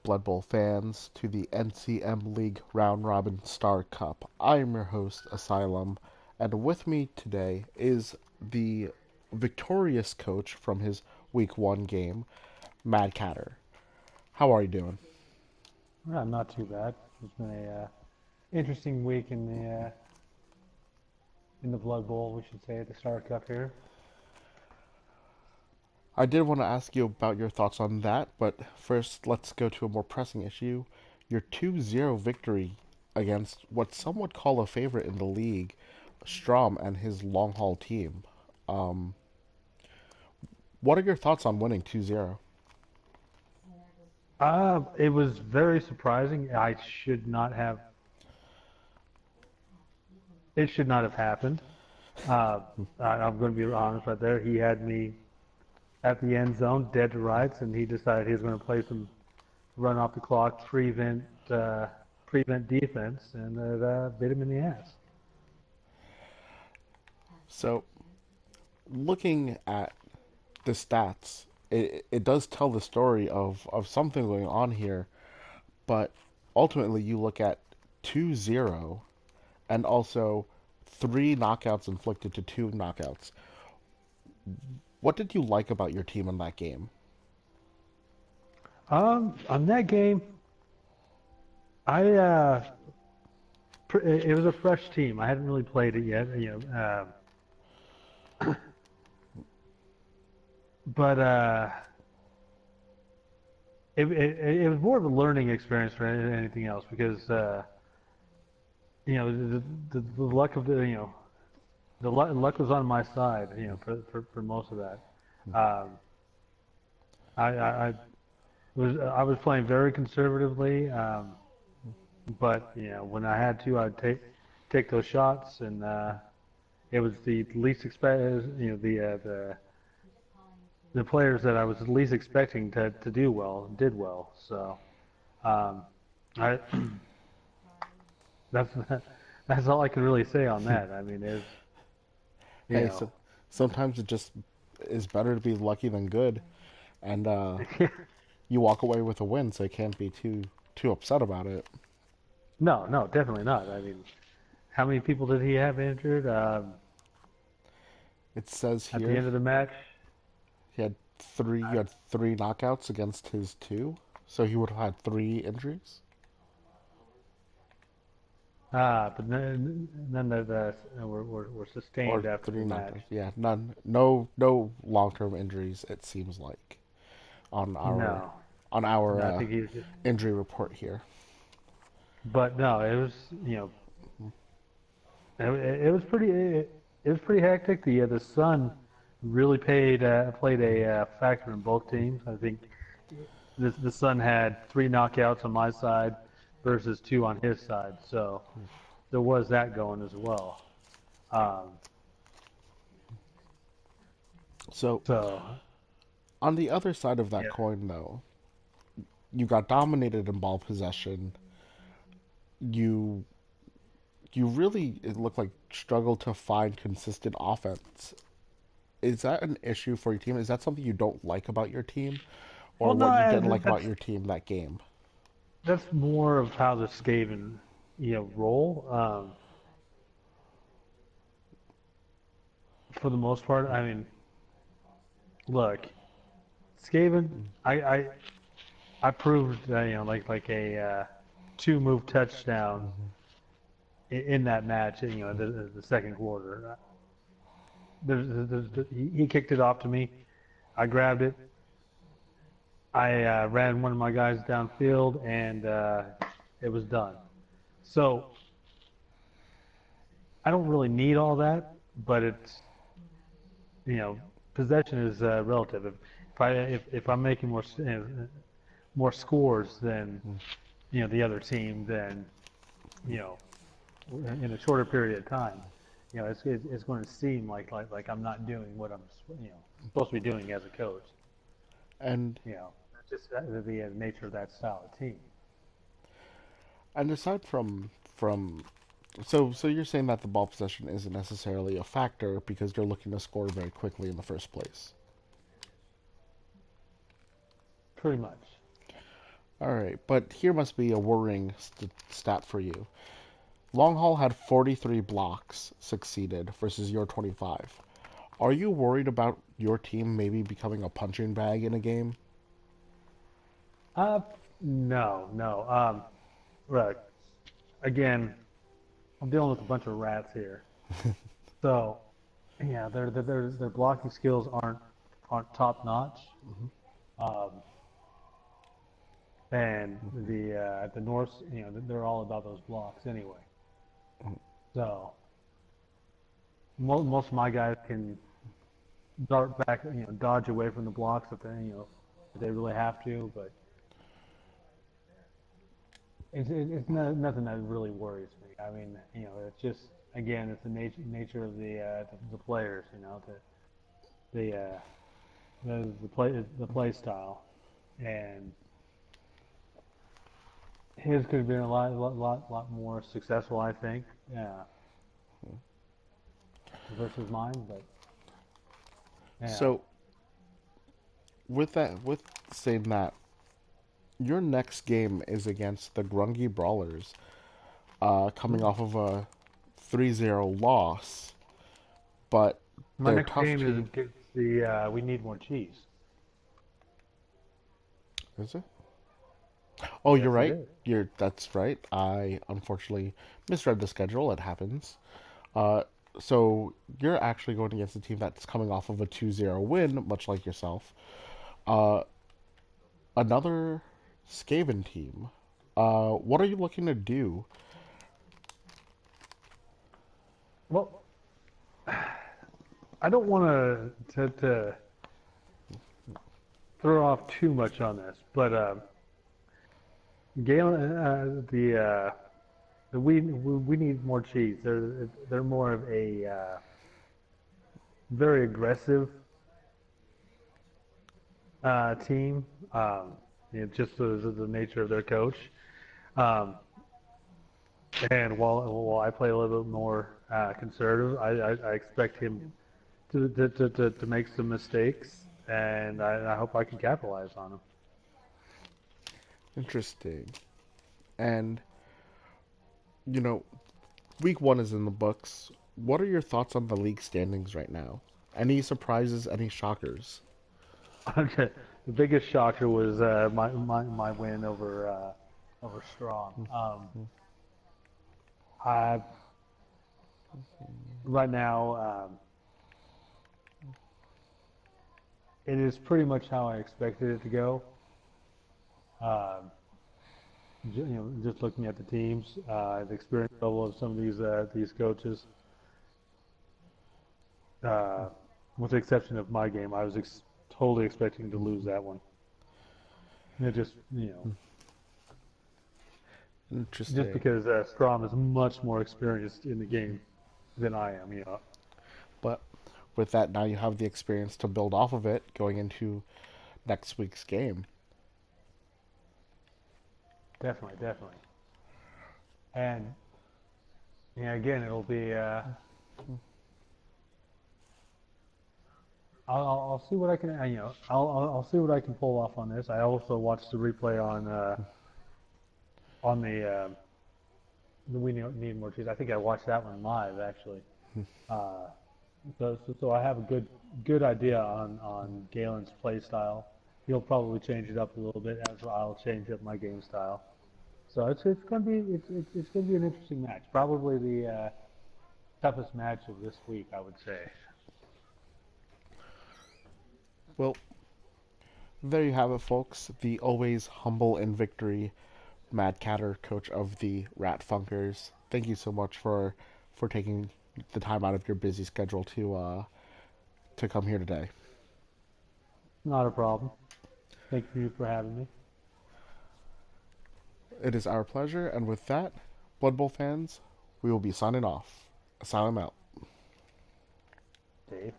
Blood Bowl fans, to the NCM League Round Robin Star Cup. I am your host, Asylum, and with me today is the victorious coach from his Week 1 game, Mad Catter. How are you doing? Not too bad. It's been a interesting week in the Blood Bowl, we should say, at the Star Cup here. I did want to ask you about your thoughts on that, but first let's go to a more pressing issue. Your 2-0 victory against what some would call a favorite in the league, Strom and his long haul team. Um, what are your thoughts on winning 2-0? It was very surprising. I should not have. It should not have happened. I'm going to be honest right there. He had me at the end zone, dead to rights, and he decided he was going to play some run off the clock, prevent defense, and it bit him in the ass. So, looking at the stats, it does tell the story of something going on here, but ultimately you look at 2-0 and also three knockouts inflicted to two knockouts. What did you like about your team in that game? On that game, I it was a fresh team. I hadn't really played it yet, but it was more of a learning experience for anything else because the luck of the luck was on my side, for most of that. Um, I was playing very conservatively, but when I had to, I'd take those shots, and it was the least the players that I was least expecting to do well did well. So um, I that's that's all I can really say on that. I mean, you Hey, know, so sometimes it just is better to be lucky than good, and you walk away with a win, so you can't be too upset about it. no, no, definitely not. I mean, how many people did he have injured It says at the here end of the match? he had three knockouts against his two, so he would have had three injuries But none of the were or sustained after three the match. knockouts. Yeah, none, no long term injuries. It seems like on our No, on our no, I think he was just. injury report here. But no, it was it was it was pretty hectic. The sun really played a factor in both teams. I think the sun had three knockouts on my side versus two on his side, so there was that going as well. Um, So so on the other side of that yeah. coin, though, you got dominated in ball possession. You you really, it looked like, struggled to find consistent offense. Is that an issue for your team? Is that something you don't like about your team, or Well, no, what you didn't like about that's your team that game? more of how the Skaven roll. For the most part, I mean, look, Skaven, I proved like a two move touchdown in that match. The second quarter. He kicked it off to me. I grabbed it. I ran one of my guys downfield, and it was done. So I don't really need all that, but it's you know possession is relative. If I'm making more scores than the other team, then you know in a shorter period of time, it's going to seem like I'm not doing what I'm supposed to be doing as a coach. And That's just the nature of that style of team. and aside from so you're saying that the ball possession isn't necessarily a factor because you're looking to score very quickly in the first place. Pretty much. All right, but here must be a worrying stat for you. Long Haul had 43 blocks succeeded versus your 25. Are you worried about your team maybe becoming a punching bag in a game? Uh, no, no. Look, again, I'm dealing with a bunch of rats here. So, yeah, their blocking skills aren't top notch. Um, and the Norse, they're all about those blocks anyway. So most of my guys can dart back, dodge away from the blocks if they really have to. But it's nothing that really worries me. I mean, it's just again, it's the nature of the players, the uh, the play style, and his could have been a lot more successful, I think, versus mine. But yeah, So, with saying that, your next game is against the Grungy Brawlers, coming off of a 3-0 loss, but my they're a next tough game is team. against the we need more cheese. Is it? Oh, you're Yes, it right. is. That's right. I unfortunately misread the schedule. It happens. Uh, so you're actually going against a team that's coming off of a 2-0 win, much like yourself. Uh, another Skaven team. What are you looking to do? Well, I don't want to throw off too much on this, but Galen, we need more cheese. They're more of a very aggressive team. Just the nature of their coach. Um, and while I play a little bit more conservative, I expect him to make some mistakes, and I hope I can capitalize on them. Interesting. And, you know, week one is in the books. What are your thoughts on the league standings right now? Any surprises, any shockers? Okay. The biggest shocker was my win over Strong. I right now it is pretty much how I expected it to go. Um, just looking at the teams, the experience level of some of these coaches, uh, with the exception of my game, I was totally expecting to lose that one. It just Interesting. because Strom is much more experienced in the game than I am. But with that, now you have the experience to build off of it going into next week's game. Definitely, definitely. And yeah, again, it'll be. I'll see what I can. I'll see what I can pull off on this. I also watched the replay on the We Need More Cheese. I think I watched that one live actually. Uh, so I have a good idea on Galen's play style. He'll probably change it up a little bit as I'll change up my game style. So it's going to be it's going to be an interesting match. Probably the toughest match of this week, I would say. Well, there you have it, folks. The always humble in victory Mad Catter, coach of the Rat Funkers. Thank you so much for taking the time out of your busy schedule to come here today. Not a problem. Thank you for having me, It is our pleasure, and with that, Blood Bowl fans, we will be signing off. Asylum out. Dave.